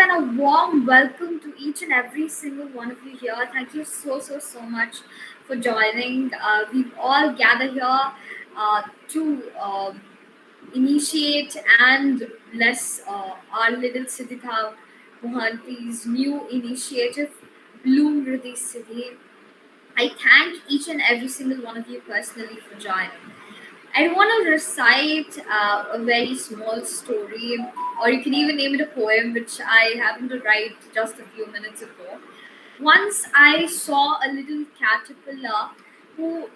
and a warm welcome to each and every single one of you here. Thank you so much for joining. We've all gathered here to initiate and bless our little Siddhita Mohanty's new initiative, Bloom Riddhi Siddhi. I thank each and every single one of you personally for joining. I want to recite a very small story, or you can even name it a poem, which I happened to write just a few minutes ago. Once I saw a little caterpillar who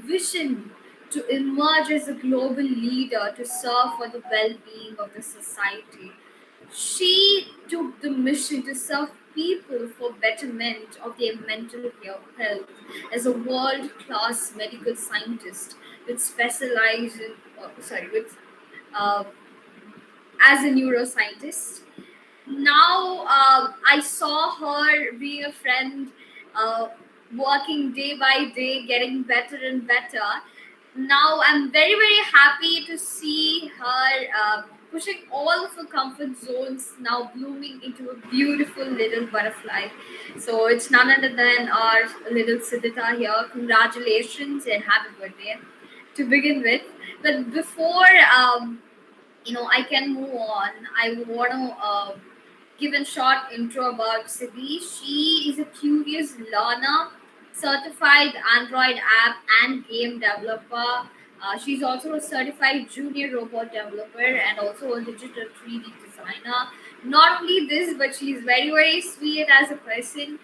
visioned to emerge as a global leader to serve for the well being of the society. She took the mission to serve people for betterment of their mental health as a world-class medical scientist with uh, as a neuroscientist. Now I saw her being a friend, uh, working day by day, getting better and better. Now I'm very happy to see her pushing all of her comfort zones, now blooming into a beautiful little butterfly. So it's none other than our little Siddhita here. Congratulations and happy birthday to begin with. But before I can move on, I want to give a short intro about Siddhi. She is a curious learner, certified Android app and game developer. She's also a certified junior robot developer and also a digital 3D designer. Not only this, but she's very sweet as a person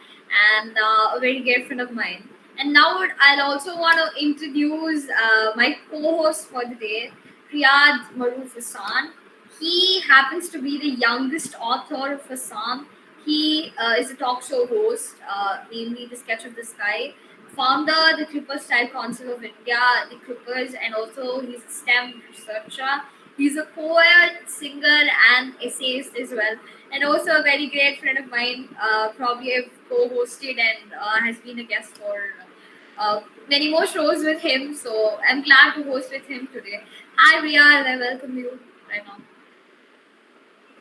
and a very great friend of mine. And now I'll also want to introduce my co-host for the day, Riyad Maroof Hassan. He happens to be the youngest author of Assam. He is a talk show host, namely The Sketch of the Sky, founder the Clippers Style Council of India, the Clippers, and also he's a STEM researcher. He's a poet, singer, and essayist as well, and also a very great friend of mine. Probably have co-hosted and has been a guest for many more shows with him. So I'm glad to host with him today. Hi, Riyal. I welcome you right now.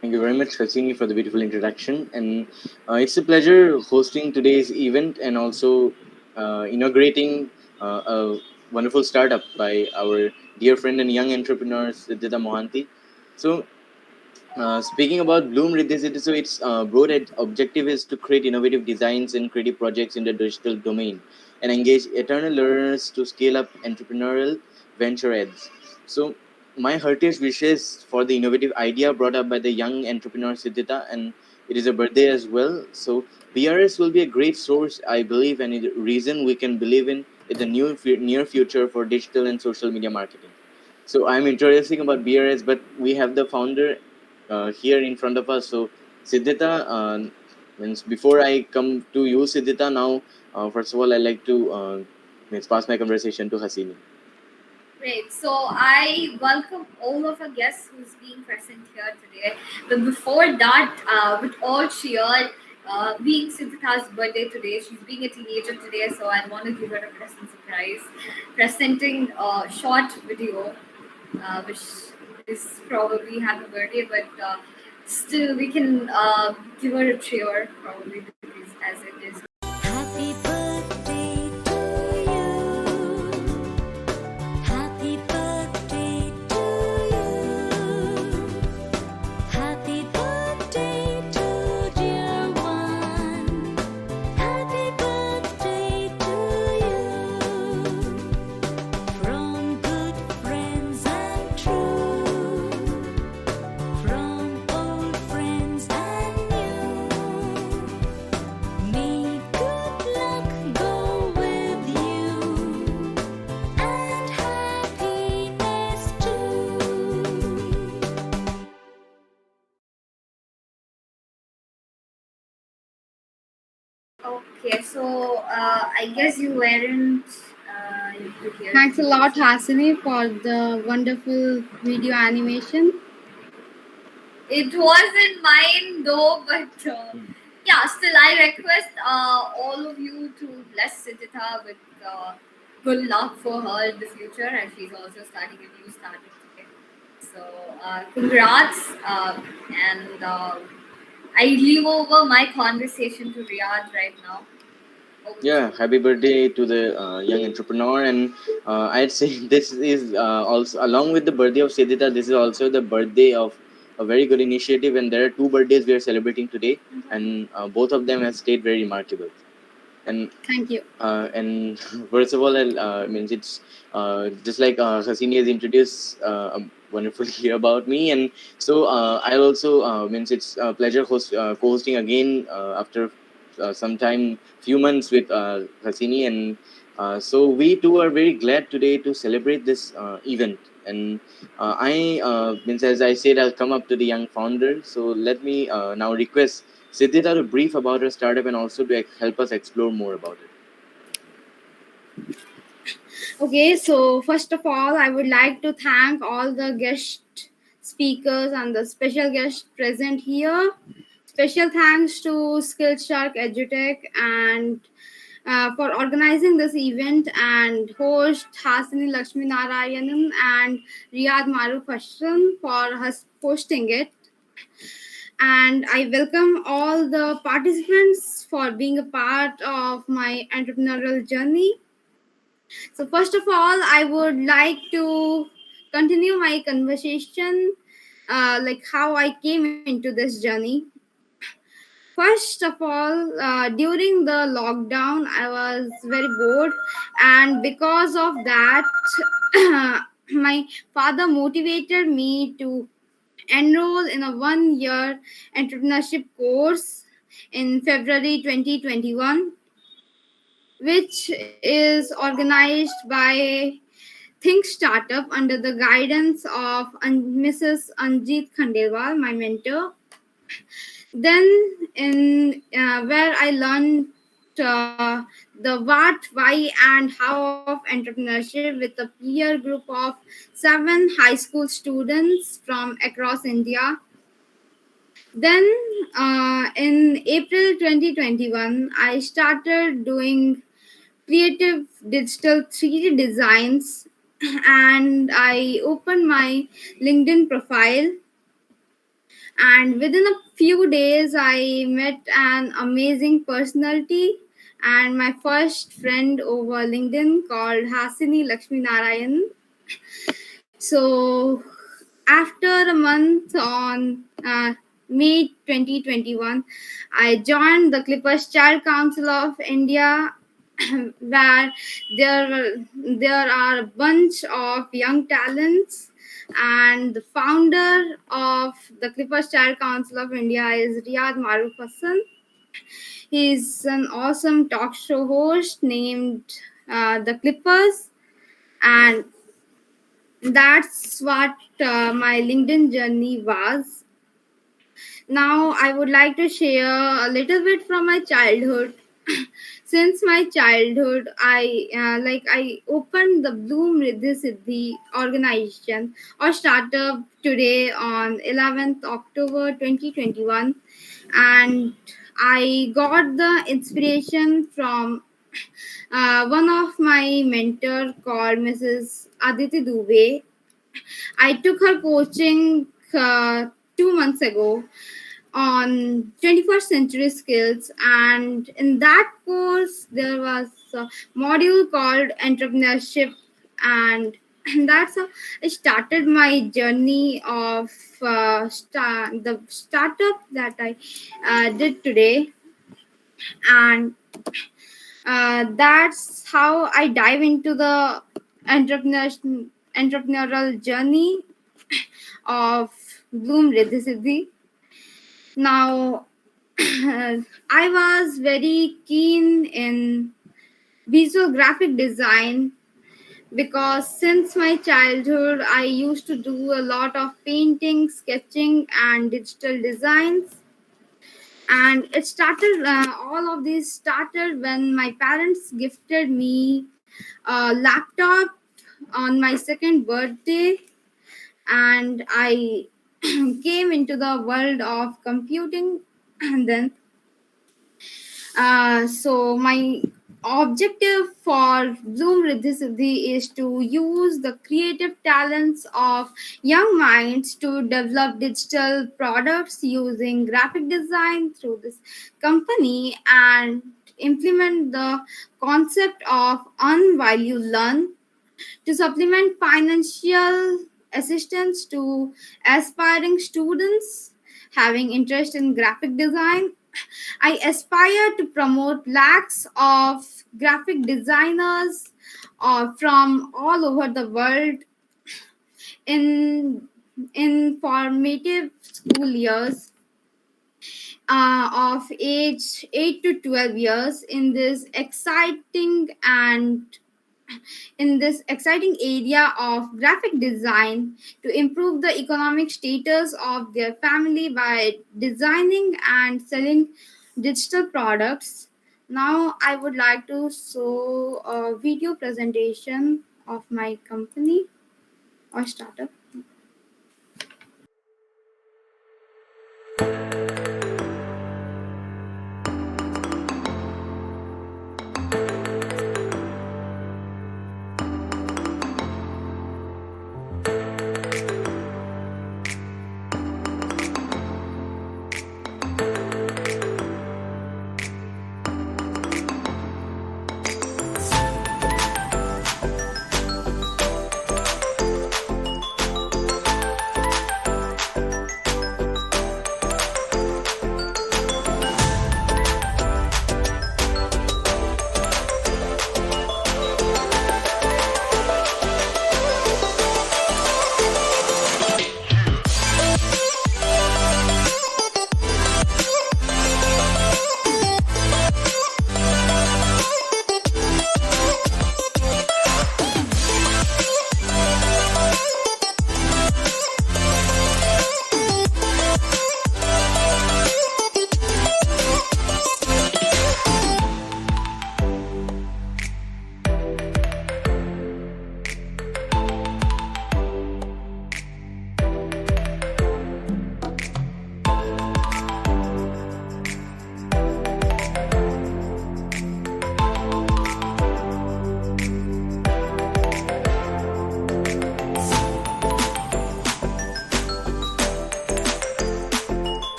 Thank you very much, Hasini, for the beautiful introduction. And it's a pleasure hosting today's event and also inaugurating a wonderful startup by our dear friend and young entrepreneur, Siddhita Mohanty. So, speaking about Bloom Riddhi Siddhi, so its broad objective is to create innovative designs and creative projects in the digital domain and engage eternal learners to scale up entrepreneurial venture ads. So, my heartiest wishes for the innovative idea brought up by the young entrepreneur Siddhita, and it is a birthday as well. So, BRS will be a great source, I believe, and a reason we can believe in the near future for digital and social media marketing. So I'm introducing about BRS, but we have the founder here in front of us. So Siddhita, means before I come to you, Siddhita, now first of all, I like to means pass my conversation to Hasini. Great. So I welcome all of our guests who's being present here today. But before that, with all cheer, being Siddhita's birthday today, she's being a teenager today, so I want to give her a present surprise, presenting a short video, which is probably happy birthday, but still we can give her a cheer probably because as it is. Happy birthday to you. Happy birthday to you. Happy birthday to dear one. Happy birthday to you. From good friends and true. From old friends and new. May good luck go with you and happiness too. Okay, so I guess you weren't able to hear. Thanks a lot, Hasini, for the wonderful video animation. It wasn't mine though, but yeah, still I request all of you to bless Siddhita with good luck for her in the future, and she's also starting a new startup today. So, congrats. And I leave over my conversation to Riyadh right now. Over to Yeah, you. happy birthday to the young entrepreneur. And I'd say this is also, along with the birthday of Siddhita, this is also the birthday of a very good initiative. And there are two birthdays we are celebrating today, and both of them have stayed very remarkable. And Thank you. and first of all, means it's just like Hasini has introduced wonderfully about me, and so I'll also means it's a pleasure co-hosting again after some time, few months with Hasini, and so we too are very glad today to celebrate this event. And I means as I said, I'll come up to the young founder. So let me now request Siddhita to brief about her startup and also to help us explore more about it. Okay, so first of all, I would like to thank all the guest speakers and the special guests present here. Special thanks to Skillshark Edutech and for organizing this event, and host Hasini Lakshmi Narayanan and Riyad Maruf Hassan for hosting it. And I welcome all the participants for being a part of my entrepreneurial journey. So, first of all, I would like to continue my conversation, like how I came into this journey. First of all, during the lockdown, I was very bored, and because of that, my father motivated me to enroll in a 1 year entrepreneurship course in February 2021, which is organized by Think Startup under the guidance of Mrs. Anjit Khandelwal, my mentor. Then, in where I learned the what, why, and how of entrepreneurship with a peer group of 7 high school students from across India. Then, in April 2021, I started doing creative digital 3D designs, and I opened my LinkedIn profile, and within a few days I met an amazing personality and my first friend over LinkedIn called Hasini Lakshmi Narayan. So after a month on May 2021, I joined the Clippers Child Council of India, where there are a bunch of young talents, and the founder of the Clippers Child Council of India is Riyad Maruf Hassan. He's an awesome talk show host named The Clippers, and that's what my LinkedIn journey was. Now, I would like to share a little bit from my childhood. Since my childhood, I opened the Bloom Riddhi Siddhi organization or startup today on 11th October 2021, and I got the inspiration from one of my mentor called Mrs. Aditi Dubey. I took her coaching 2 months ago on 21st century skills, and in that course there was a module called entrepreneurship, and that's how I started my journey of the startup that I did today. And that's how I dive into the entrepreneurial journey of Bloom Riddhi Siddhi. Now, I was very keen in visual graphic design because since my childhood I used to do a lot of painting, sketching, and digital designs. And it started, all of this started when my parents gifted me a laptop on my second birthday, and I came into the world of computing. And then so my objective for Bloom Riddhi Siddhi is to use the creative talents of young minds to develop digital products using graphic design through this company and implement the concept of earn while you learn to supplement financial assistance to aspiring students having interest in graphic design. I aspire to promote lakhs of graphic designers from all over the world in formative school years of age 8 to 12 years in this exciting area of graphic design to improve the economic status of their family by designing and selling digital products. Now, I would like to show a video presentation of my company or startup.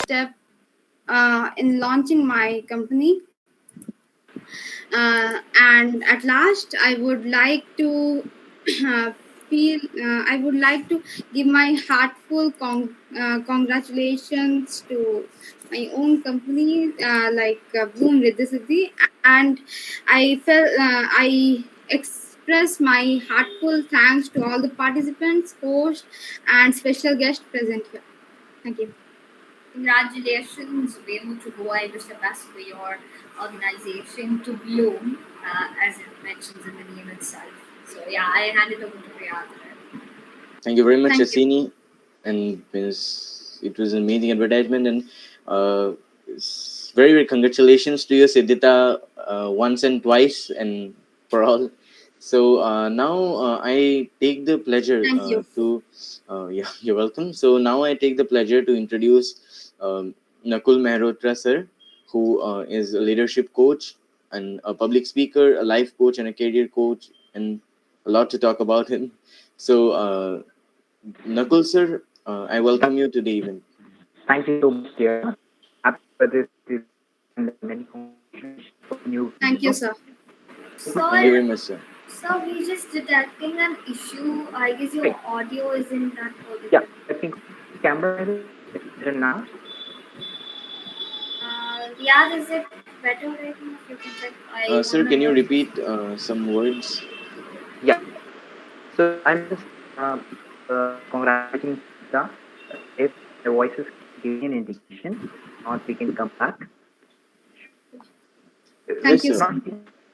Step in launching my company. And at last, I would like to I would like to give my heartful congratulations to my own company, Bloom Riddhi Siddhi, and I express my heartful thanks to all the participants, hosts, and special guests present here. Thank you. Congratulations, Venu, to go. I wish the best for your organization to bloom, as it mentions in the name itself. So, yeah, I hand it over to Riyad. Thank you very much, Thank you. Asini. And it was an amazing advertisement. And very, very congratulations to you, Siddhita, once and twice and for all. So now I take the pleasure Thank you. yeah, you're welcome. So now I take the pleasure to introduce Nakul Mehrotra sir, who is a leadership coach and a public speaker, a life coach and a career coach, and a lot to talk about him. So Nakul sir, I welcome you to the event. Thank you so much, dear. Happy birthday and many congratulations for the new Thank you, video. sir. Thank you very much, sir. So we're just detecting an issue. I guess your Wait. audio isn't that audible. Yeah, let me go. Camera is better now. Yeah, is it better right now? If you can check. Sir, can you repeat some words? Yeah. So I'm just congratulating Sita. If the voice is giving an indication, not we can come back. Thank Yes, you, sir. sir.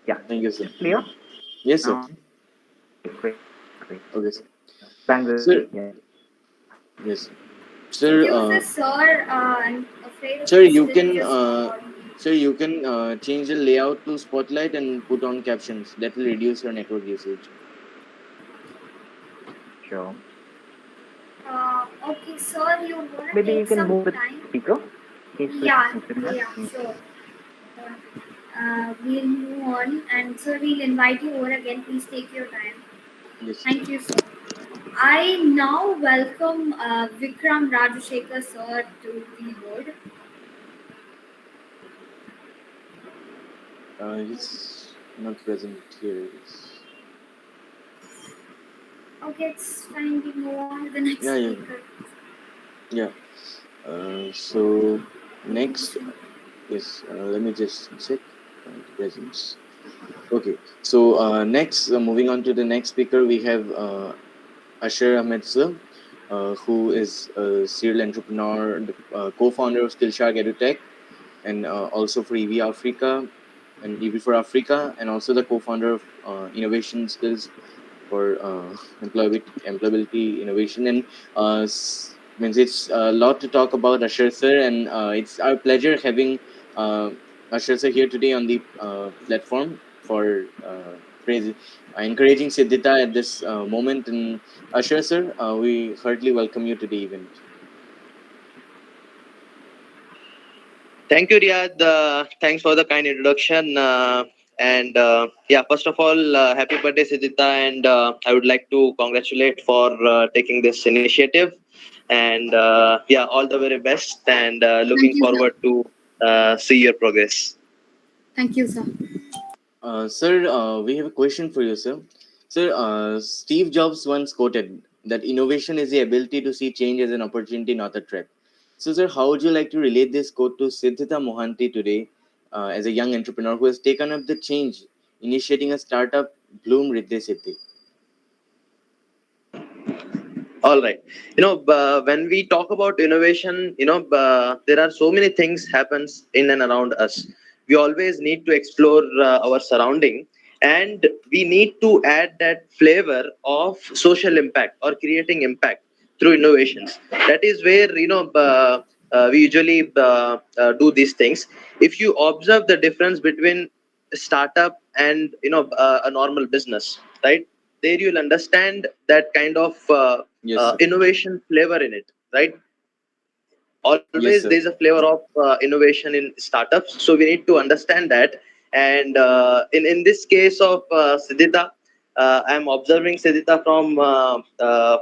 Yeah. Thank you, sir. Clear? Yes, sir. Great, great. Okay, sir. Thank the Sir, yeah. yes, sir. Excuse us, sir. I'm afraid of Sir, you listening can, just audio. sir, you can change the layout to Spotlight and put on captions. That will reduce your network usage. Sure. Okay, sir, you wanna Maybe you take can some move with time? speaker. He's Yeah, considering us. yeah, sure. We'll move on, and sir, we'll invite you over again. Please take your time. Yes. Thank you, sir. I now welcome Vikram Rajashekar, sir, to the board. He's not present here. Okay, it's fine. We move on to the next Yeah, yeah, speaker. yeah. So next, yes. Let me just check presence. Okay. So next, moving on to the next speaker, we have Asher Ahmed sir, who is a serial entrepreneur, the co-founder of Skillshark EduTech, and also for EV Africa and EV for Africa, and also the co-founder of Innovation Skills for employability innovation. And means it's a lot to talk about, Asher sir, and it's our pleasure having uh, Asher sir here today on the platform for encouraging Siddhita at this moment. And Asher sir, we heartily welcome you to the event. Thank you, Riyad. Thanks for the kind introduction. And yeah, first of all, happy birthday, Siddhita. And I would like to congratulate for taking this initiative. And yeah, all the very best. And Thank looking you, sir. forward to see your progress. Thank you, sir. Sir, we have a question for you, sir. Sir, Steve Jobs once quoted that innovation is the ability to see change as an opportunity, not a threat. So, sir, how would you like to relate this quote to Siddhita Mohanty today, as a young entrepreneur who has taken up the change, initiating a startup, Bloom Riddhi Siddhi? All right. When we talk about innovation, there are so many things happens in and around us. We always need to explore our surrounding, and we need to add that flavor of social impact or creating impact through innovations. That is where we usually do these things. If you observe the difference between a startup and a normal business, right? There you'll understand that kind of Yes, sir. innovation flavor in it, right? Always Yes, there's a sir. flavor of innovation in startups, so we need to understand that. And in this case of Siddhita, I'm observing Siddhita from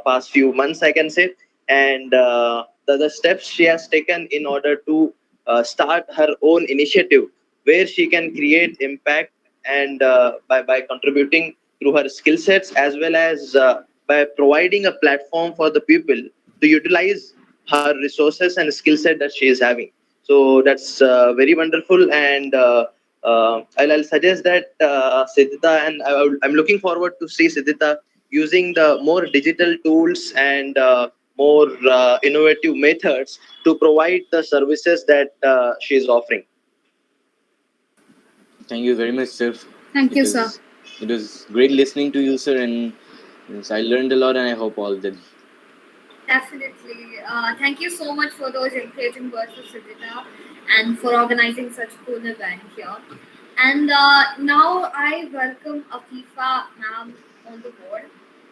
past few months, I can say. And the steps she has taken in order to start her own initiative where she can create impact, and by contributing through her skill sets, as well as by providing a platform for the people to utilize her resources and skill set that she is having. So that's very wonderful. And I'll suggest that Siddhita, and I'm looking forward to see Siddhita using the more digital tools and more innovative methods to provide the services that she is offering. Thank you very much, sir. Thank It you, sir. is it was great listening to you, sir, and yes, I learned a lot, and I hope all did. Definitely. Thank you so much for those encouraging words of Siddhita and for organizing such a cool event here. And now I welcome Afifa ma'am on the board.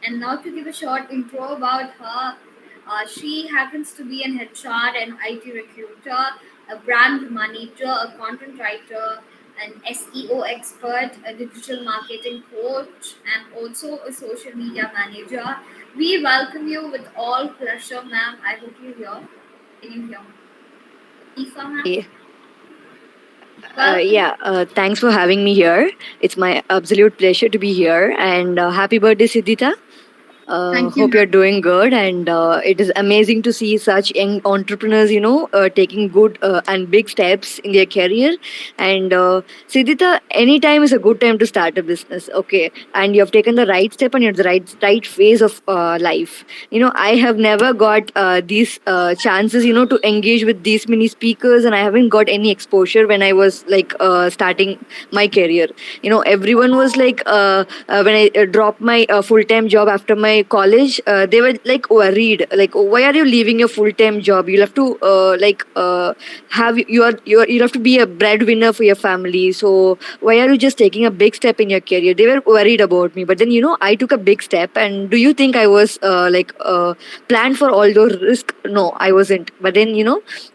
And now to give a short intro about her, she happens to be an HR and IT recruiter, a brand manager, a content writer, an SEO expert, a digital marketing coach, and also a social media manager. We welcome you with all pleasure, ma'am. I hope you hear. Can you hear me? Afifa ma'am, Yeah, welcome. yeah. Thanks for having me here. It's my absolute pleasure to be here. And happy birthday, Siddhita. Thank you, Hope ma'am. you're doing good, and it is amazing to see such young entrepreneurs, taking good and big steps in their career. And Siddhita, any time is a good time to start a business. Okay, and you have taken the right step, and you're the right phase of life. I have never got these chances, to engage with these many speakers, and I haven't got any exposure when I was like starting my career. Everyone was like when I dropped my full-time job after my college, they were like worried, like, "Oh, why are you leaving your full-time job? You'll have to have you'll have to be a breadwinner for your family, so why are you just taking a big step in your career?" They were worried about me, but then I took a big step. And do you think I was planned for all those risks? No, I wasn't. But then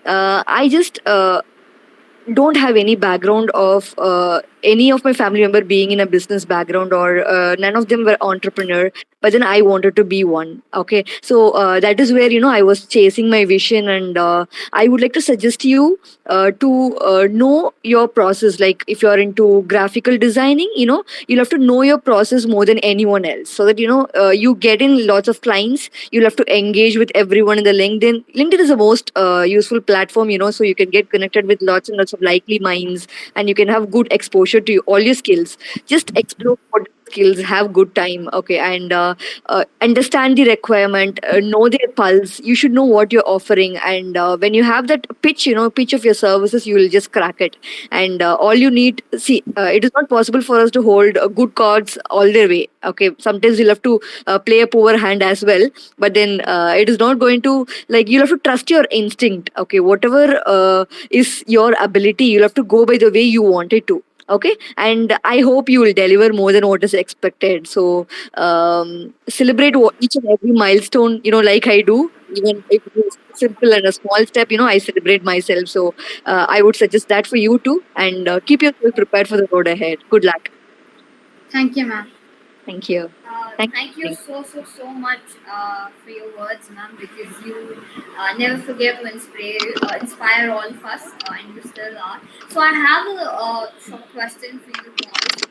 I just don't have any background of any of my family member being in a business background, or none of them were entrepreneur, but then I wanted to be one. Okay, so that is where I was chasing my vision. And I would like to suggest you to know your process. Like, if you're into graphical designing, you'll have to know your process more than anyone else, so that you get in lots of clients. You'll have to engage with everyone in the LinkedIn is the most useful platform, so you can get connected with lots and lots of likely minds, and you can have good exposure to all your skills. Just explore what skills, have good time. Okay, and understand the requirement, know their pulse. You should know what you're offering, and when you have that pitch of your services, you will just crack it. And all you need, see, it is not possible for us to hold good cards all the way. Okay, sometimes you'll have to play a poor hand as well, but then it is not going to, like, you'll have to trust your instinct. Okay, whatever is your ability, you'll have to go by the way you want it to. Okay, and I hope you will deliver more than what is expected. So celebrate each and every milestone, like I do. Even if it is simple and a small step, I celebrate myself. So I would suggest that for you too. And keep yourself prepared for the road ahead. Good luck. Thank you, ma'am. Thank you. Thank you so much for your words, ma'am, because you never forget to inspire all of us, and you still are. So I have a short question for you to answer.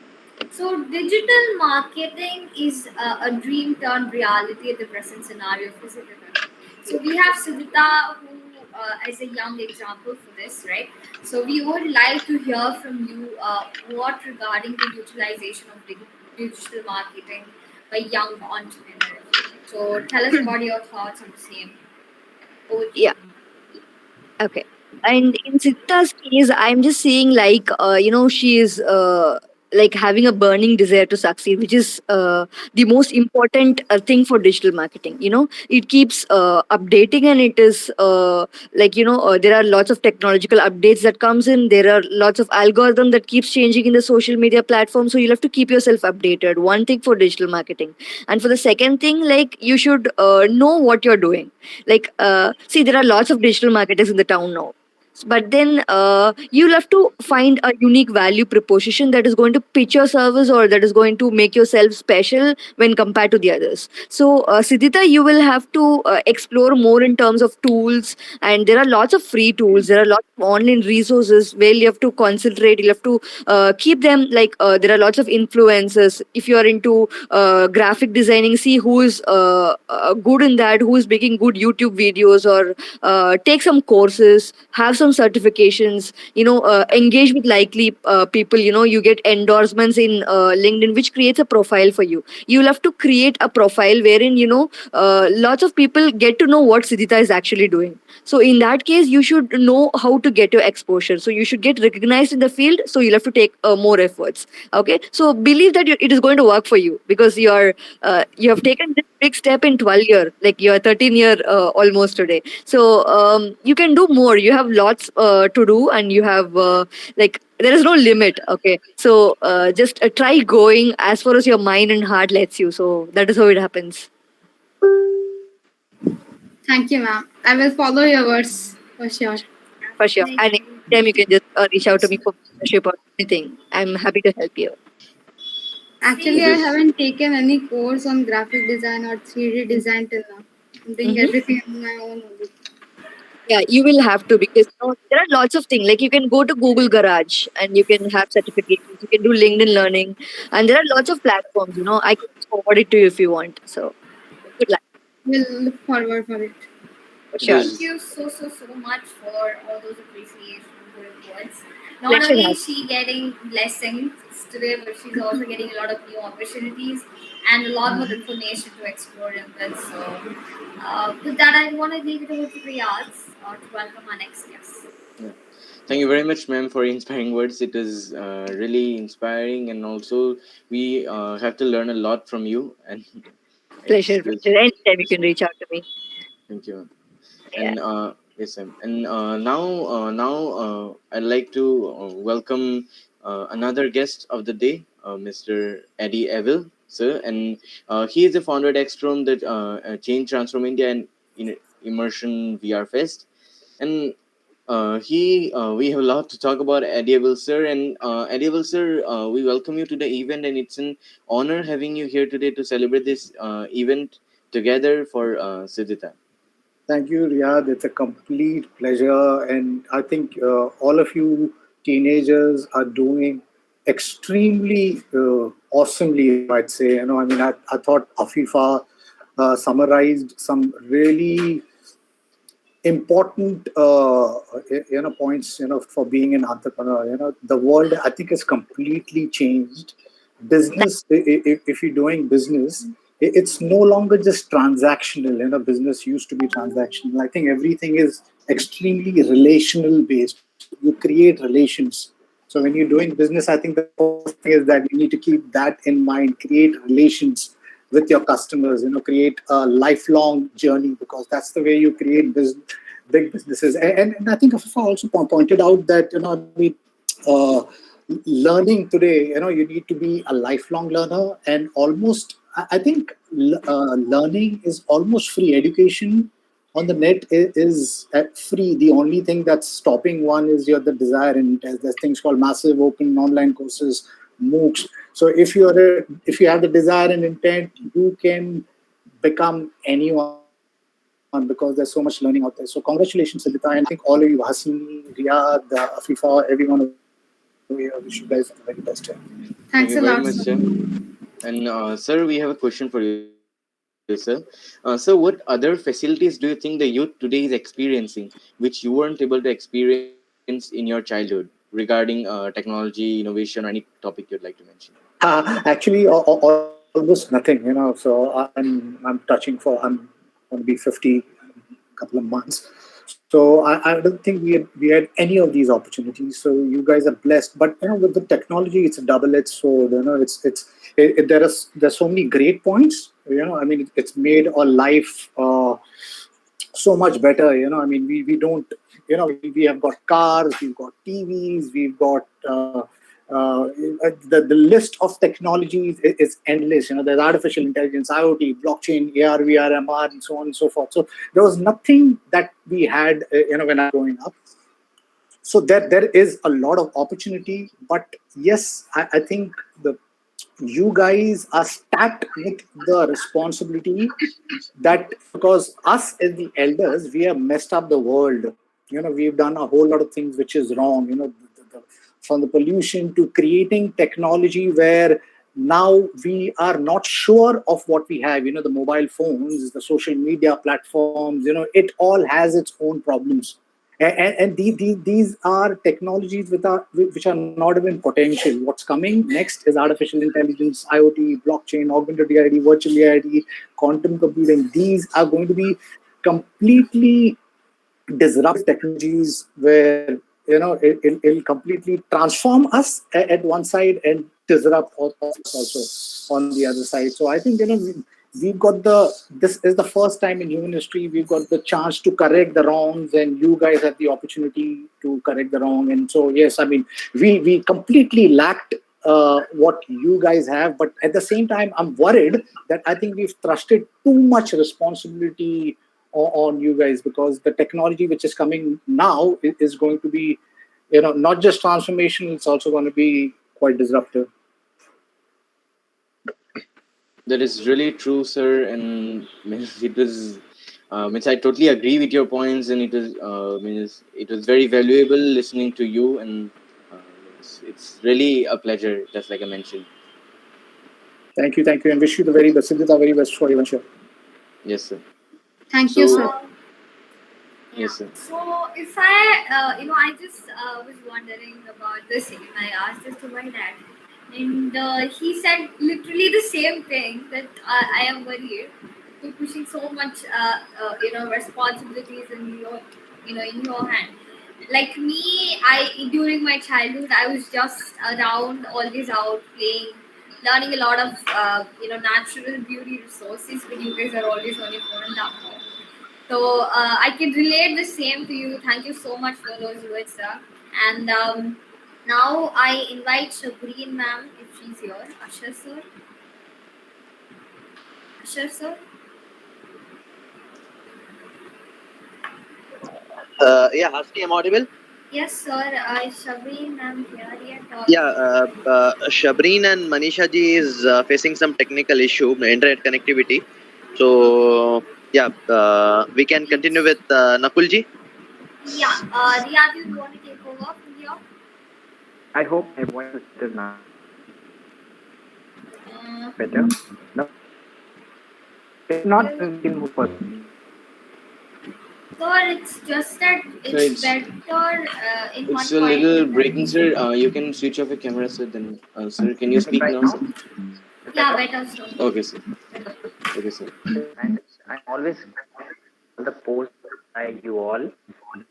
So digital marketing is a dream turned reality at the present scenario for Siddhita. So we have Siddhita who is a young example for this, right? So we would like to hear from you what regarding the utilization of digital marketing by young entrepreneurs. So tell us about your thoughts on the same. Over to Yeah. you. Okay. And in Sita's case, I'm just seeing, like, she is like having a burning desire to succeed, which is the most important thing for digital marketing. It keeps updating, and it is there are lots of technological updates that comes in. There are lots of algorithm that keeps changing in the social media platform. So you'll have to keep yourself updated. One thing for digital marketing, and for the second thing, like, you should know what you're doing. Like, see, there are lots of digital marketers in the town now, but then you'll have to find a unique value proposition that is going to pitch your service, or that is going to make yourself special when compared to the others. So Siddhita, you will have to explore more in terms of tools. And there are lots of free tools, there are lots of online resources where you have to concentrate. You have to keep them, like, there are lots of influencers. If you are into graphic designing, see who is good in that, who is making good YouTube videos, or take some courses, have some certifications, engage with likely people. You get endorsements in LinkedIn, which creates a profile for you. You'll have to create a profile wherein lots of people get to know what Siddhita is actually doing. So in that case, you should know how to get your exposure, so you should get recognized in the field. So you'll have to take more efforts. Okay, so believe that it is going to work for you, because you have taken this big step in 12 year, like you're 13 year almost today. So you can do more. You have lots to do, and you have like, there is no limit. Okay, so just try going as far as your mind and heart lets you. So that is how it happens. Thank you, ma'am. I will follow your words for sure. For sure. And anytime you can just reach out to me for mentorship or anything. I'm happy to help you. Actually, It I is. haven't taken any course on graphic design or 3D design till now. I'm doing Mhm. everything on my own only. Yeah, you will have to, because there are lots of things. Like, you can go to Google Garage and you can have certifications. You can do LinkedIn Learning, and there are lots of platforms. I can just forward it to you if you want. So Good luck. We'll look forward for it. For It sure. Thank is you so much for all those appreciation good words. Not Pleasure only has. is she getting blessings today, but she's also getting a lot of new opportunities and a lot more information to explore in this. So, with that, I want to leave it over to Riyaz to welcome our next guest. yeah. Thank you very much, ma'am, for inspiring words. It is really inspiring, and also we have to learn a lot from you. And it's Pleasure, just pleasure. Anytime you can reach out to me. thank you. Yeah. And yes, ma'am. And now I'd like to welcome another guest of the day, Mr. Eddie Evil, sir, and he is the founder at Extrom, that Change Transform India and Immersion VR Fest, and we have a lot to talk about Eddie Evil, sir. And Eddie Evil, sir, we welcome you to the event, and it's an honor having you here today to celebrate this event together for Siddhita. Thank you, Riyadh. It's a complete pleasure. And I think all of you teenagers are doing extremely awesomely, if I'd say. I thought Afifa summarized some really important points for being an entrepreneur. The world, I think, has completely changed. Business, if you're doing business, it's no longer just transactional. Business used to be transactional. I think everything is extremely relational based. You create relations. So when you're doing business, I think the first thing is that you need to keep that in mind. Create relations with your customers. Create a lifelong journey, because that's the way you create big businesses. And I think Afifa also pointed out that uh, learning today, you need to be a lifelong learner, and almost I think learning is almost free. Education on the net is free. The only thing that's stopping one is the desire, and there's things called massive open online courses, MOOCs. So if you have the desire and intent, you can become anyone, because there's so much learning out there. So congratulations, Siddhita, and I think all of you, Hasini, Riyadh, Afifa, every one of you, I wish you guys the very best. Thank Thanks you a very lot, much, sir. sir. And sir, we have a question for you, sir. Sir, what other facilities do you think the youth today is experiencing, which you weren't able to experience in your childhood, regarding technology, innovation, or any topic you'd like to mention? Actually, almost nothing. So I'm touching for I'm going to be 50 in a couple of months. So I don't think we had any of these opportunities. So you guys are blessed. But with the technology, it's a double-edged sword. There's so many great points. It's made our life so much better. We don't. We have got cars, we've got TVs, we've got. The list of technologies is endless. There's artificial intelligence, IoT, blockchain, AR, VR, MR, and so on and so forth. So there was nothing that we had, when I was growing up. So there is a lot of opportunity, but yes, I think the you guys are stacked with the responsibility, that because us as the elders, we have messed up the world. We've done a whole lot of things which is wrong. From the pollution to creating technology where now we are not sure of what we have. The mobile phones, the social media platforms, it all has its own problems. And these are technologies which are not even potential. What's coming next is artificial intelligence, IoT, blockchain, augmented reality, virtual reality, quantum computing. These are going to be completely disruptive technologies where it'll completely transform us at one side and disrupt us also on the other side. So I think we've got this is the first time in human history we've got the chance to correct the wrongs, and you guys have the opportunity to correct the wrong. And so yes, we completely lacked what you guys have, but at the same time I'm worried that I think we've trusted too much responsibility on you guys, because the technology which is coming now is going to be not just transformational, it's also going to be quite disruptive. That is really true, sir. And means it was, means I totally agree with your points, and it was very valuable listening to you, and it's really a pleasure, just like I mentioned. Thank you, and wish you the very best, Siddhita, very best for your venture. Yes, sir. Thank you, So, sir. Uh, yeah. yes, sir. So if I just was wondering about this thing. I asked this to my dad, and he said literally the same thing that I am worried to pushing so much, responsibilities in in your hand. Like me, I during my childhood, I was just around, always out playing, learning a lot of natural beauty resources. But you guys are always on your phone and laptop. So I can relate the same to you. Thank you so much for those words, sir. And now I invite Shabreen ma'am if she's here. Asher sir. Asher sir. Yeah, Hasni, I'm audible. Yes, sir. Is Shabreen ma'am here yet? Or Yeah, Shabreen and Manisha ji is facing some technical issue, internet connectivity. So yeah, we can continue with Nakul ji. yeah, Riyad, you want to take over from here? I hope my voice is better now. Uh, Better? No. If not, you, then we can move further. sir, it's just that So it's better in it's one a point, little but breaking, then sir. You can switch off your camera, sir. Then, sir, can you Is it speak right now, now? sir? Is it yeah, better? better, sir. Okay, sir. Okay, sir. And I'm always all the posts by you all,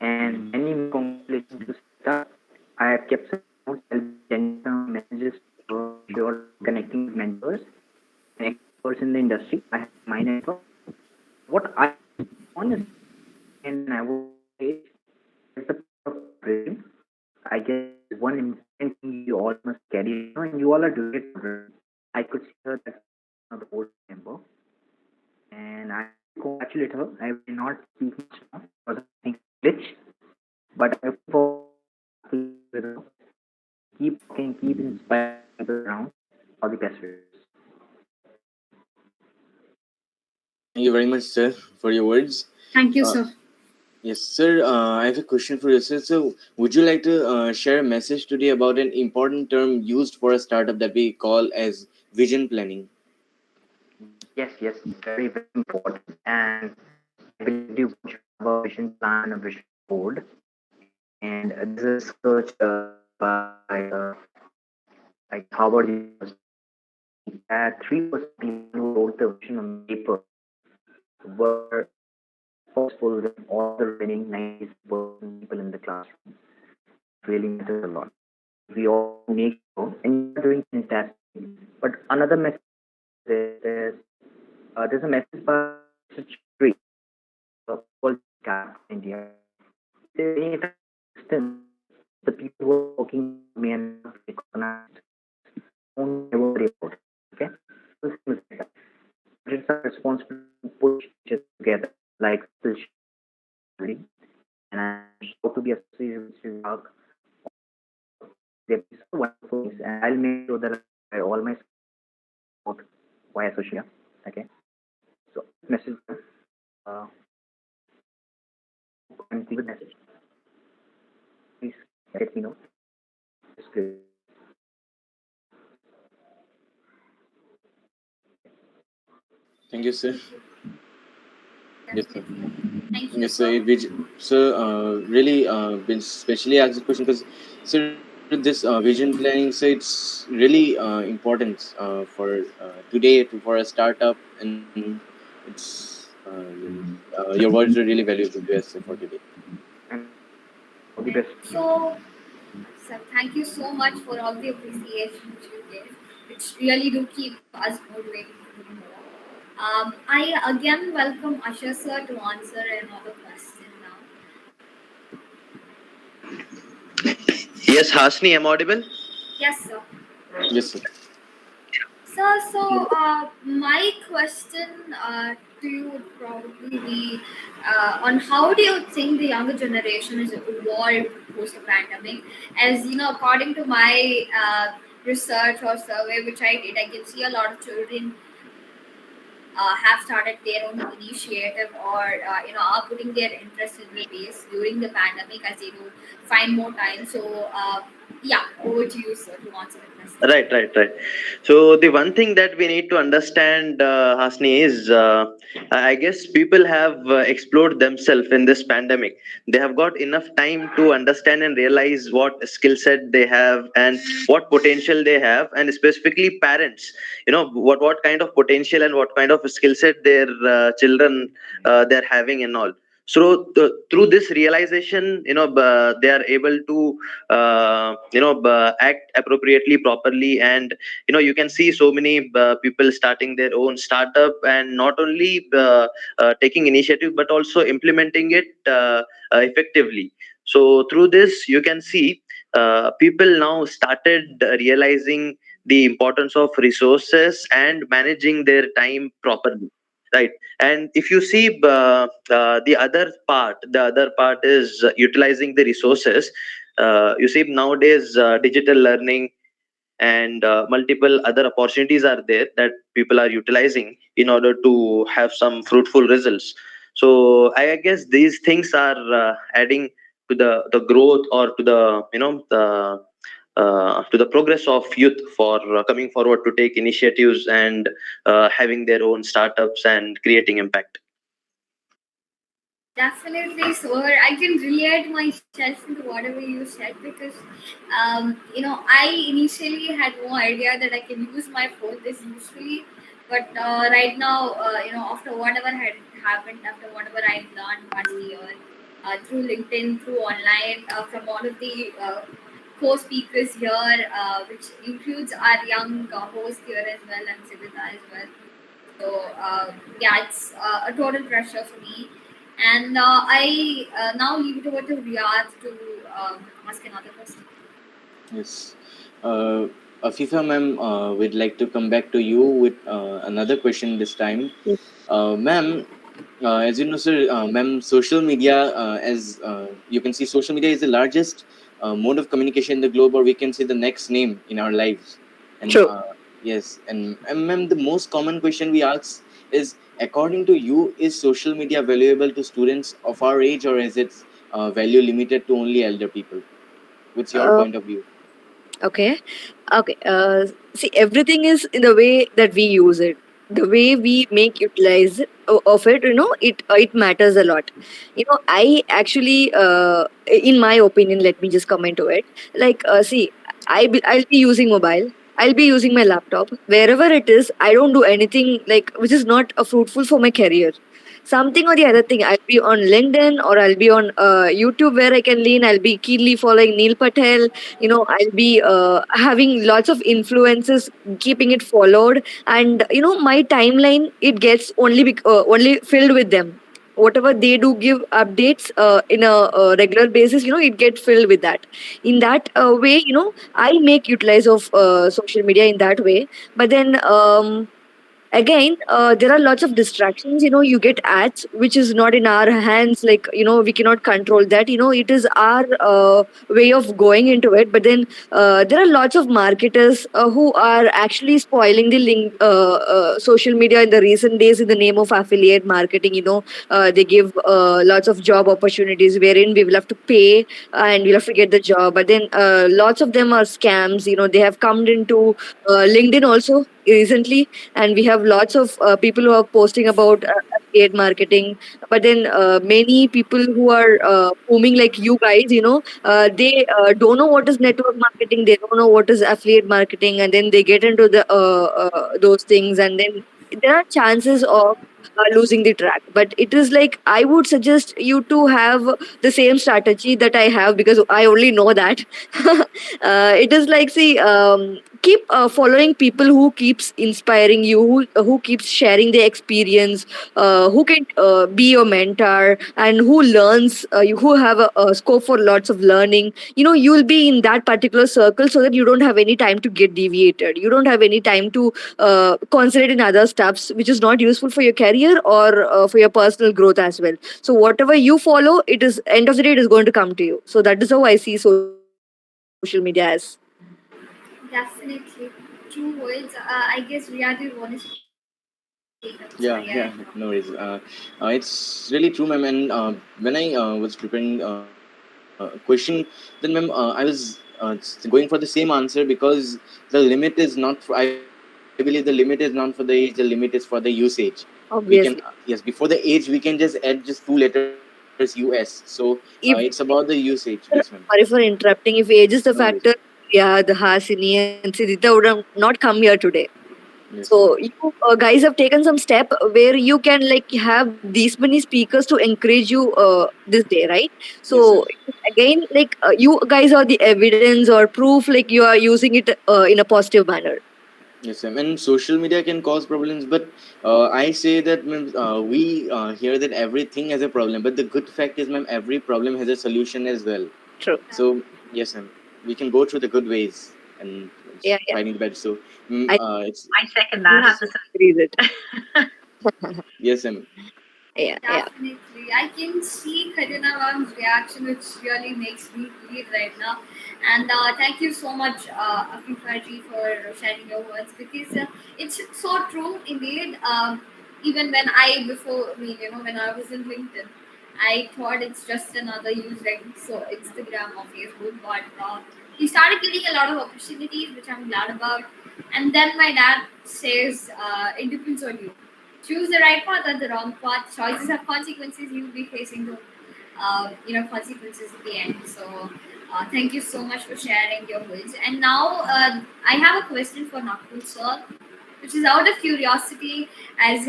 and many congratulations to Sita. I have kept some notes. I'll be sending some messages to her. Sure, connecting with mentors and experts in the industry. I have mine as well. What I honestly and I would say is the power of preparation. I guess is one important thing you all must carry, and you all are doing it already. I could see her as one of the board member, and I congratulate her. I will not speak much now because I think glitch, but I hope for with her. Keep working, keep inspiring people around. All the best wishes. Thank you very much, sir, for your words. Thank you, Uh, sir. yes, sir. I have a question for you, sir. So, would you like to share a message today about an important term used for a startup that we call as vision planning? Yes, yes, very, very important. And I believe you should have a vision plan, a vision board. And this is research by like Harvard University. That 3% people who wrote the vision on paper were successful than all the remaining 90% people in the classroom. Really matters a lot. We all make sure, and you're doing fantastic. But another message is there's a message by such great called Gap India. They distance the people who are working with me and not recognized. Don't ever worry about it. Okay? So simple as that. It's our responsibility to push each other together like still sharing. And I'm proud to be associated with Sri Lanka. They've been so wonderful things, and I'll make sure that I share all my support via social media. Okay? So message uh and leave a message. Please let me know. It's great. Thank you, sir. Thank you. Yes, sir. Definitely. Thank you, Yes, sir. sir. Sir, really been specially asked this question because, sir, this vision planning, so it's really important for today for a startup, and it's your words are really valuable to us for today. And all the And best to you. so, sir, thank you so much for all the appreciation which you give, which really do keep us motivated to do more. I again welcome Asher sir to answer another question now. Yes, Hasni, I'm audible. Yes, sir. Yes, sir. Sir, so my question to you would probably be on how do you think the younger generation has evolved post the pandemic? As you know, according to my research or survey which I did, I can see a lot of children have started their own initiative or are putting their interest in the base during the pandemic as they do find more time. So Yeah, over to you, sir, to answer the question. Right. So the one thing that we need to understand, Hasni, is I guess people have explored themselves in this pandemic. They have got enough time to understand and realize what skill set they have and what potential they have, and specifically parents. What kind of potential and what kind of skill set their children they're having and all. So through this realization, they are able to act appropriately, properly, and you can see so many people starting their own startup, and not only taking initiative but also implementing it effectively. So through this you can see people now started realizing the importance of resources and managing their time properly, right? And if you see the other part is utilizing the resources. You see nowadays digital learning and multiple other opportunities are there that people are utilizing in order to have some fruitful results. So I guess these things are adding to the growth, or to the to the progress of youth for coming forward to take initiatives and having their own startups and creating impact. Definitely, sir. I can relate myself into whatever you said, because, I initially had no idea that I can use my phone this usefully. But right now, after whatever had happened, after whatever I learned past year, through LinkedIn, through online, from all of the co-speakers here, which includes our young host here as well, and Siddhita as well. So yeah, it's a total pressure for me. And I now leave it over to Riyadh to ask another question. Yes. Uh, Afifa ma'am, we'd like to come back to you with another question this time. Ma'am, as you know, sir, ma'am, social media, as you can see, social media is the largest mode of communication in the globe, or we can say the next name in our lives. And True. yes, and ma'am, the most common question we ask is, according to you, is social media valuable to students of our age, or is its value limited to only elder people? What's your Uh, point of view? okay. Okay. See, everything is in the way that we use it. The way we make utilize of it, it matters a lot. I actually, in my opinion, let me just comment to it. Like, see, I'll be using mobile. I'll be using my laptop wherever it is. I don't do anything like which is not fruitful for my career. Something or the other thing. I'll be on LinkedIn or I'll be on YouTube where I can lean. I'll be keenly following Neil Patel. I'll be having lots of influences, keeping it followed, and my timeline, it gets only filled with them. Whatever they do give updates in a regular basis, it gets filled with that. In that way, I make utilize of social media in that way. But then again, there are lots of distractions. You get ads which is not in our hands, like we cannot control that. It is our way of going into it. But then there are lots of marketers who are actually spoiling the social media in the recent days in the name of affiliate marketing. They give lots of job opportunities wherein we will have to pay and we'll have to get the job. But then lots of them are scams. They have come into LinkedIn also recently, and we have lots of people who are posting about affiliate marketing. But then many people who are booming like you guys, they don't know what is network marketing, they don't know what is affiliate marketing, and then they get into the those things, and then there are chances of losing the track. But it is like I would suggest you to have the same strategy that I have, because I only know that. It is like, see, keep following people who keeps inspiring you, who keeps sharing their experience, who can be your mentor, and who learns who have a scope for lots of learning. You'll be in that particular circle, so that you don't have any time to get deviated, you don't have any time to concentrate in other stuffs which is not useful for your career or for your personal growth as well. So whatever you follow, it is end of the day it is going to come to you. So that is how I see social media as. Definitely. True words. I guess Riyadh, you want to say something. Sorry, I interrupted. Yeah, no worries. It's really true, ma'am. And when I was preparing a question, then, ma'am, I was it's going for the same answer, because the limit is not for, I believe the limit is not for the age, the limit is for the usage. We can yes, Obviously. before the age we can just add just two letters US. So it's about the If usage. Yes, ma'am. sorry for interrupting, if age is No the worries. factor, yeah, the Hasini and Siddhita would have not come here today. Yes, ma'am. So you guys have taken some step where you can like have these many speakers to encourage you this day, right? Yes, So ma'am. again, like you guys are the evidence or proof, like you are using it in a positive manner. Yes, ma'am. And social media can cause problems, but I say that, ma'am, we hear that everything has a problem, but the good fact is, ma'am, every problem has a solution as well. True. So yes, ma'am, we can go through the good ways and Yeah, yeah. finding the bad. So I it's I second do that. have to agree with it. yes, ma'am. Yeah, yeah. Definitely. I can see Karina Ram's reaction, which really makes me feel right now. And thank you so much, Afifa ji, for sharing your words, because it's so true indeed. Even when before me, when I was in LinkedIn, I thought it's just another use like so Instagram or Facebook, but we started getting a lot of opportunities, which I'm glad about. And then my dad says, it depends on you. Choose the right path or the wrong path. Choices have consequences. You will be facing the consequences at the end. So thank you so much for sharing your words. And now I have a question for Nakul sir, which is out of curiosity, as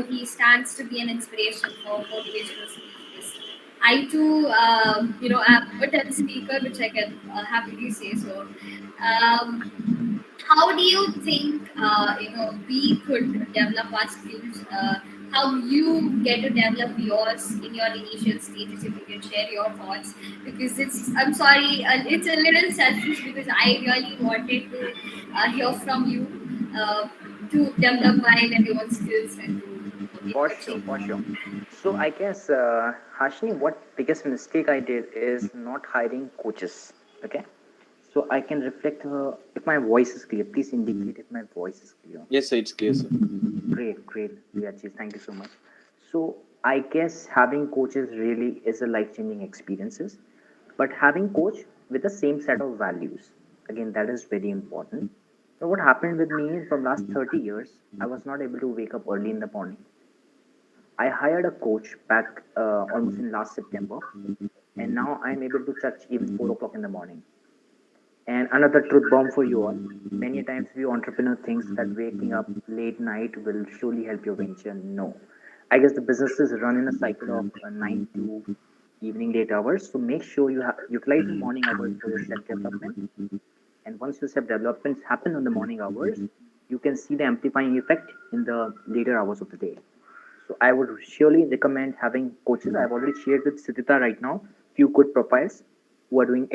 he stands to be an inspiration for motivational speakers. I too, am a TED speaker, which I can happily say so. Um, how do you think we could develop our skills? How you get to develop yours in your initial stages? If you can share your thoughts, because I'm sorry, it's a little selfish because I really wanted to hear from you to develop my very own skills and to For sure, achieve for more. sure. So I guess, Hashini, what biggest mistake I did is not hiring coaches. Okay. So I can reflect if my voice is clear. Please indicate if my voice is clear. Yes, sir, it's clear, sir. Great, great, Riachi. Thank you so much. So I guess having coaches really is a life-changing experiences, but having coach with the same set of values, again, that is very important. So what happened with me is from last 30 years, I was not able to wake up early in the morning. I hired a coach back almost in last September, and now I'm able to touch even 4 o'clock in the morning. And another truth bomb for you all. Many times we entrepreneur thinks that waking up late night will surely help your venture. No. I guess the businesses run in a cycle of 9 to evening late hours. So make sure you utilize the morning hours for your self development. And once your self developments happen on the morning hours, you can see the amplifying effect in the later hours of the day. So I would surely recommend having coaches. I've already shared with Siddhita right now few good profiles who are doing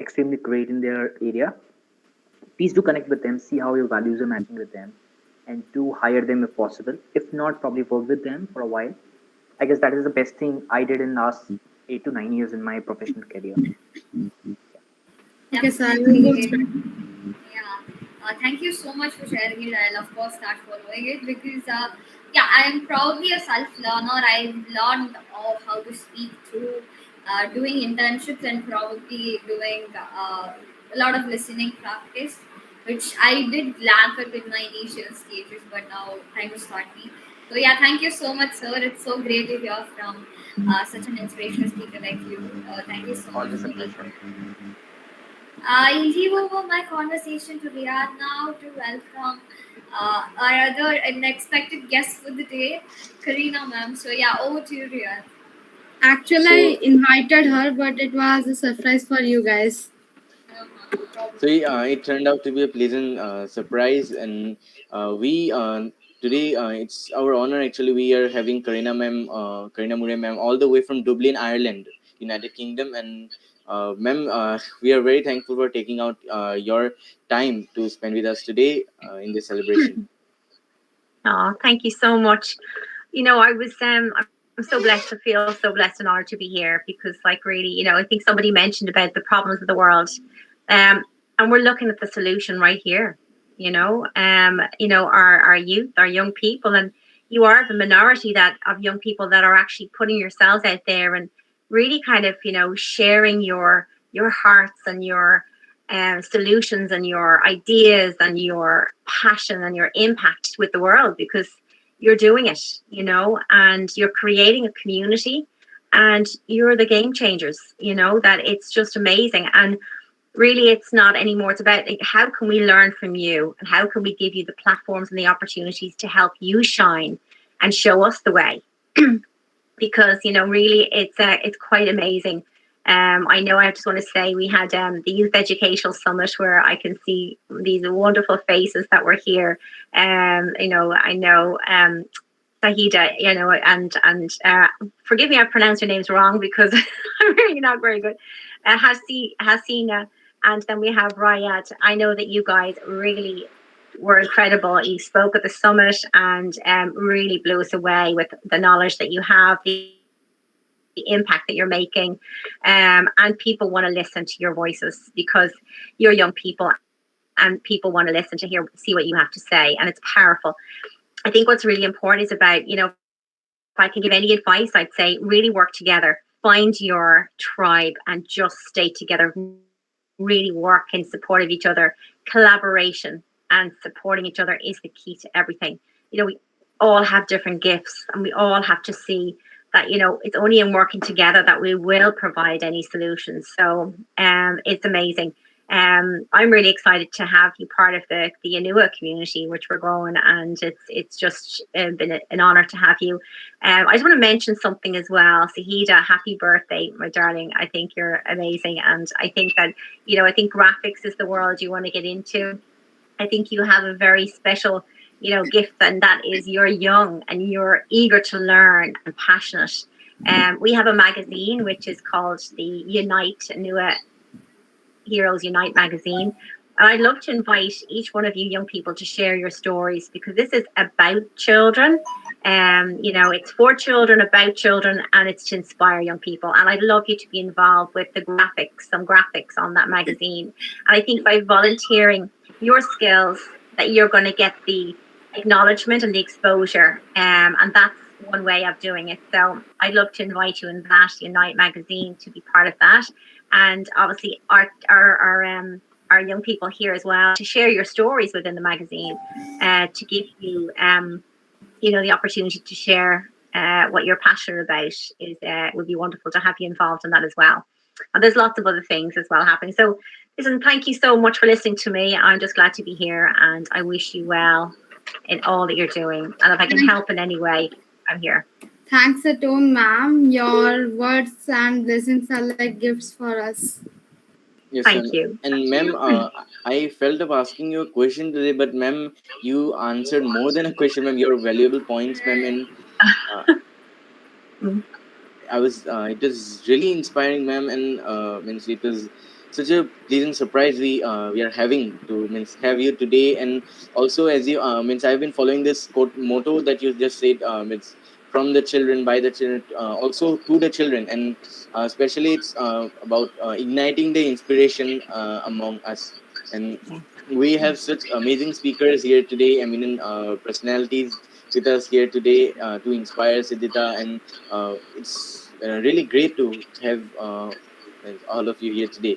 extremely great in their area. Please do connect with them, see how your values are matching with them, and do hire them if possible. If not, probably work with them for a while. I guess that is the best thing I did in last 8 to 9 years in my professional career. Okay, so I will go Definitely. through. Yeah. Thank you so much for sharing it. I'll of course start following it because yeah, I'm probably a self learner. I've learned of how to speak through doing internships and probably doing a lot of listening practice, which I did lack it in my initial stages, but now time to start me. So yeah, thank you so much, sir. It's so great to hear from such an inspirational speaker like you. Thank you so much Always a for being pleasure. here. I'll leave over my conversation to Riyadh now to welcome our other unexpected guest for the day, Karina ma'am. So yeah, over to you, Riyadh. Actually, So I invited her, but it was a surprise for you guys. No problem. So it turned out to be a pleasant surprise, and we today it's our honor. Actually, we are having Karina Murray ma'am, all the way from Dublin, Ireland, United Kingdom, and ma'am, we are very thankful for taking out your time to spend with us today in this celebration. Oh, thank you so much. I'm so blessed to feel so blessed and honored to be here because, like, really, I think somebody mentioned about the problems of the world, um, and we're looking at the solution right here. Our youth, our young people, and you are the minority that of young people that are actually putting yourselves out there and really kind of, sharing your hearts and your solutions and your ideas and your passion and your impact with the world, because you're doing it, and you're creating a community, and you're the game changers, that it's just amazing. And really, it's not anymore. It's about, like, how can we learn from you, and how can we give you the platforms and the opportunities to help you shine and show us the way. Because really, it's quite amazing. I know, I just want to say, we had the Youth Educational Summit, where I can see these wonderful faces that were here. I know Sahida, and forgive me, I pronounced your names wrong, because I'm really not very good. Hasina, and then we have Rayat. I know that you guys really were incredible. You spoke at the summit, and really blew us away with the knowledge that you have, the impact that you're making, and people want to listen to your voices, because you're young people, and people want to listen to see what you have to say, and it's powerful. I think what's really important is about, if I can give any advice, I'd say really work together, find your tribe, and just stay together, really work in support of each other. Collaboration and supporting each other is the key to everything. We all have different gifts, and we all have to see that, it's only in working together that we will provide any solutions. So it's amazing. I'm really excited to have you part of the Anua community, which we're growing, and it's just been an honor to have you. I just want to mention something as well. Sahida, happy birthday, my darling. I think you're amazing, and I think that, I think graphics is the world you want to get into. I think you have a very special, gift, and that is, you're young and you're eager to learn and passionate. We have a magazine which is called the Unite Anua Heroes Unite magazine. And I'd love to invite each one of you young people to share your stories, because this is about children. It's for children, about children, and it's to inspire young people. And I'd love you to be involved with some graphics on that magazine. And I think by volunteering your skills, that you're going to get the acknowledgement and the exposure. And that's one way of doing it. So I'd love to invite you in that Unite magazine to be part of that. And obviously our young people here as well, to share your stories within the magazine, to give you the opportunity to share what you're passionate about. Is Would be wonderful to have you involved in that as well. And there's lots of other things as well happening. So listen, thank you so much for listening to me. I'm just glad to be here, and I wish you well in all that you're doing. And if I can help in any way, I'm here. Thanks a ton, ma'am. Your words and blessings are like gifts for us. Yes, Thank you. And ma'am, I felt of asking you a question today, but ma'am, you answered more than a question, ma'am. Your valuable points, ma'am, and I was. It was really inspiring, ma'am, and means it was such a pleasant surprise we are having to means have you today, and also as you means I've been following this quote motto that you just said, it's from the children, by the children, also to the children, and especially it's about igniting the inspiration among us, and we have such amazing speakers here today, eminent personalities with us here today to inspire Siddhita, and it's really great to have all of you here today.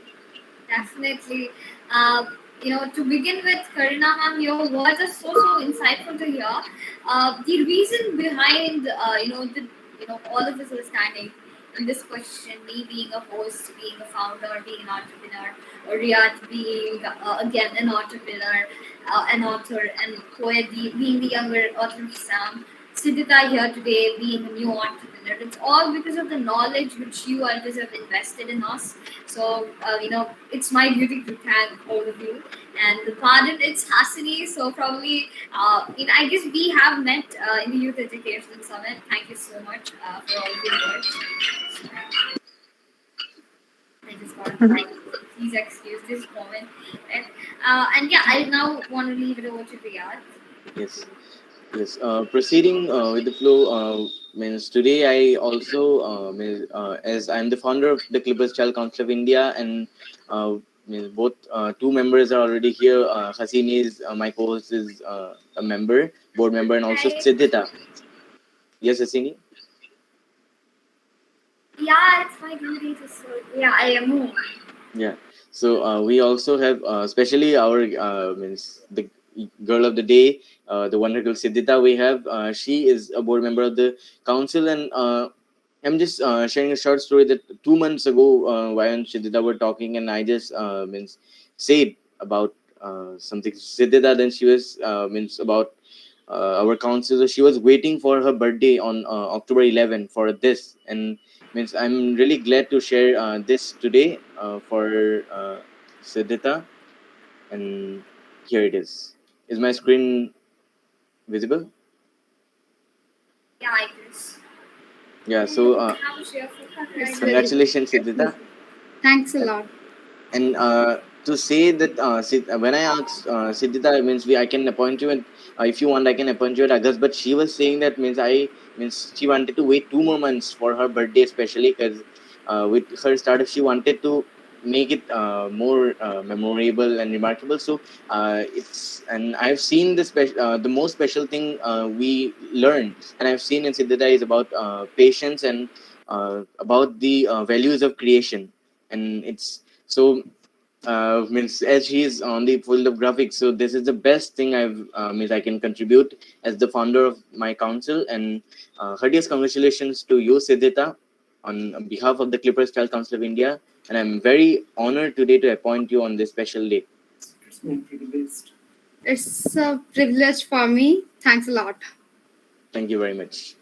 Definitely. To begin with, Karina ma'am, your words are so insightful to hear. The reason behind all of this understanding in this question, me being a host, being a founder, being an entrepreneur, or Riyadh being again an entrepreneur, an author, and poet, being the younger author of Sam, Siddhita here today being a new entrepreneur. It's all because of the knowledge which you others have invested in us. So, it's my duty to thank all of you. And the pardon, it's Hasini. So, probably, I guess we have met in the Youth Education Summit. Thank you so much for all of your work. I just got please excuse this moment. And yeah, I now want to leave it over to Riyadh. Yes. Yes, proceeding with the flow, means today I also, as I'm the founder of the Clippers Child Council of India, and means both two members are already here. Hasini is my co-host, is a member, board member, and also Hi. Siddhita. Yes, Hasini. Yeah, it's my duty to serve. Yeah, I am. Yeah. So we also have, especially our means the girl of the day, the wonder girl Siddhita. We have she is a board member of the council, and I'm just sharing a short story that 2 months ago, while and Siddhita were talking, and I just means said about something to Siddhita. Then she was means about our counselor. She was waiting for her birthday on October 11 for this, and means I'm really glad to share this today for Siddhita. And here it is. Is my screen visible? Yeah, it is. Yeah. So You have to share for that, It's right? very congratulations, Siddhita. thanks a lot. And to say that when I asked Siddhita, means I can appoint you, and if you want I can appoint you at August, but she was saying that means she wanted to wait 2 more months for her birthday, especially because with her startup she wanted to make it more memorable and remarkable. So it's, and I've seen the most special thing we learn, and I've seen in Siddhita is about patience and about the values of creation. And it's so means as he is on the field of graphics, so this is the best thing I've means I can contribute as the founder of my council. And heartiest congratulations to you, Siddhita, on behalf of the Clipper Style Council of India. And I'm very honored today to appoint you on this special day. It's a privilege for me. Thanks a lot. Thank you very much.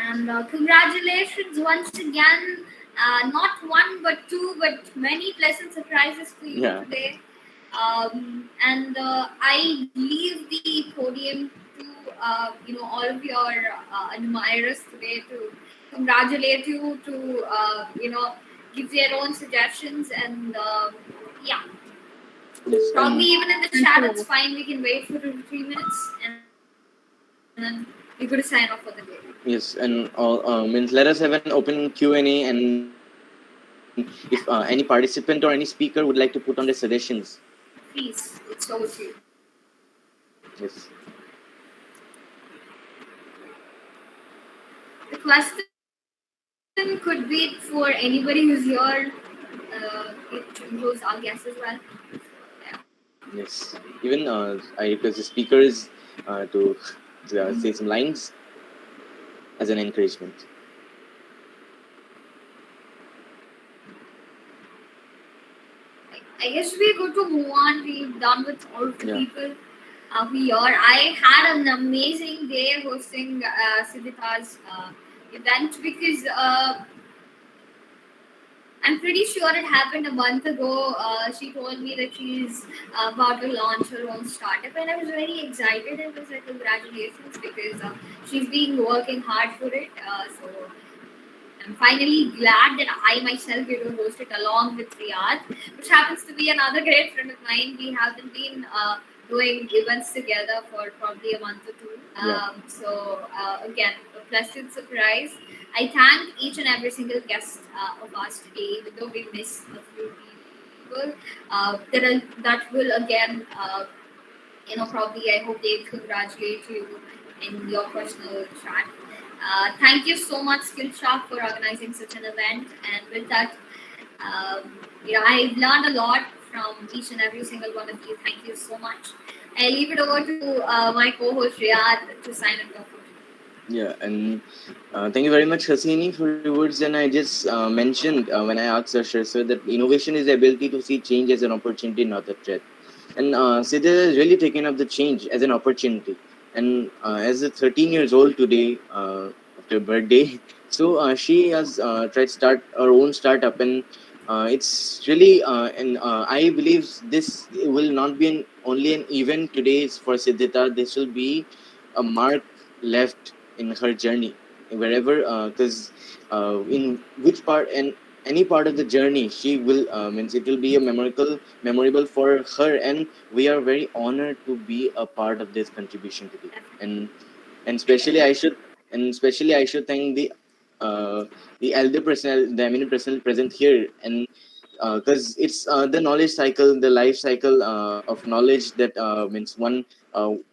And congratulations once again. Not one, but two, but many pleasant surprises for you Yeah. today. And I leave the podium to all of your admirers today to congratulate you, to give their own suggestions, and yeah, Yes. probably And even in the chat, it's fine. We can wait for 2 to 3 minutes, and then we could sign off for the day. yes, and means let us have an open Q&A, and if any participant or any speaker would like to put on their suggestions. Please, it's over to you. Yes. The question could be for anybody who's here, it includes our guests as well. Yes. Even I request the speakers to say some lines as an encouragement. I guess we're good to move on. We've done with all of the Yeah. people here. I had an amazing day hosting Siddhita's event because I'm pretty sure it happened a month ago. She told me that she's about to launch her own startup, and I was very excited. I was like, congratulations, because she's been working hard for it. So I'm finally glad that I myself get to host it along with Riyadh, which happens to be another great friend of mine. We haven't been doing events together for probably a month or two. Yeah. So again, a pleasant surprise. I thank each and every single guest of ours today, even though we missed a few people. That will again, probably I hope they congratulate you in your personal chat. Thank you so much, Skillshop, for organizing such an event. And with that, I've learned a lot from each and every single one of you. Thank you so much. I leave it over to my co-host Riyadh to sign it off. Yeah, and thank you very much, Hasini, for your words. And I just mentioned when I asked Asher sir that innovation is the ability to see change as an opportunity, not a threat. And Siddha has really taken up the change as an opportunity. And as a 13 years old today, after birthday, so she has tried to start her own startup, and it's really and I believe this will not be only an event today for Siddhita. This will be a mark left in her journey, wherever, because in which part and any part of the journey she will means it will be a memorable for her, and we are very honored to be a part of this contribution today. And especially I should thank uh, the elder personnel, the eminent personnel present here. And because it's the knowledge cycle, the life cycle of knowledge that means one,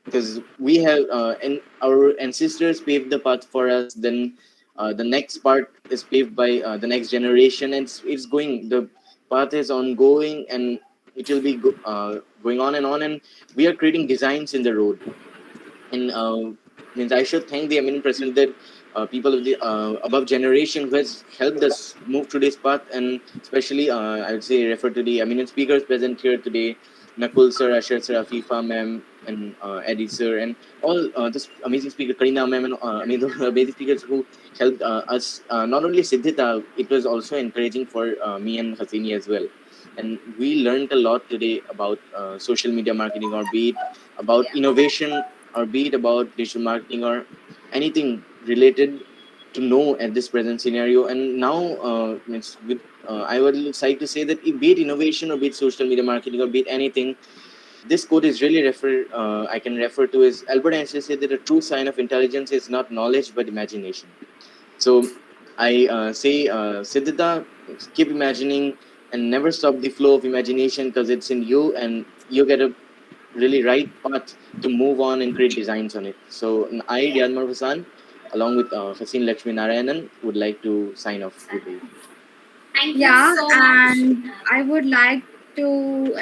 because we have and our ancestors paved the path for us. Then the next part is paved by the next generation, and it's going the path is ongoing, and it will be going on, and we are creating designs in the road. And means I should thank the eminent president, that people of the above generation who has helped us move to this path, and especially I would say refer to the eminent speakers present here today, Nakul sir, Asher sir, Afifa ma'am, and Eddie sir, and all this amazing speaker Karina ma'am, and the amazing speakers who helped us. Not only Siddhita, it was also encouraging for me and Hasini as well. And we learned a lot today about social media marketing, or be it about Yeah. innovation, or be it about digital marketing, or anything related to know at this present scenario. And now, I would like to say that be it innovation, or be it social media marketing, or be it anything, this quote is really I can refer to is Albert Einstein said that a true sign of intelligence is not knowledge but imagination. So I say, Siddhita, keep imagining and never stop the flow of imagination, because it's in you, and you get a really right path to move on and create designs on it. So I, Yeah. Dianmar Hassan, along with Hasin Lakshmi Narayanan, would like to sign off with the event. Thank you Yeah, so much. and I would like to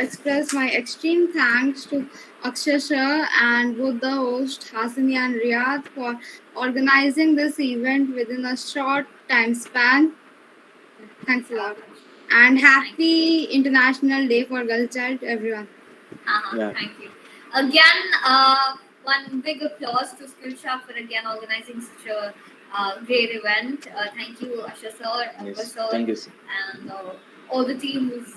express my extreme thanks to Akshay sir and both the hosts Hasini and Riyadh for organizing this event within a short time span. Thanks a lot. And happy International Day for Girl Child to everyone. Yeah. Thank you. Again, one big applause to Skillshare for again organizing such a great event. Thank you, Asha sir, Amber Yes. sir, Thank you, sir. and all the team who's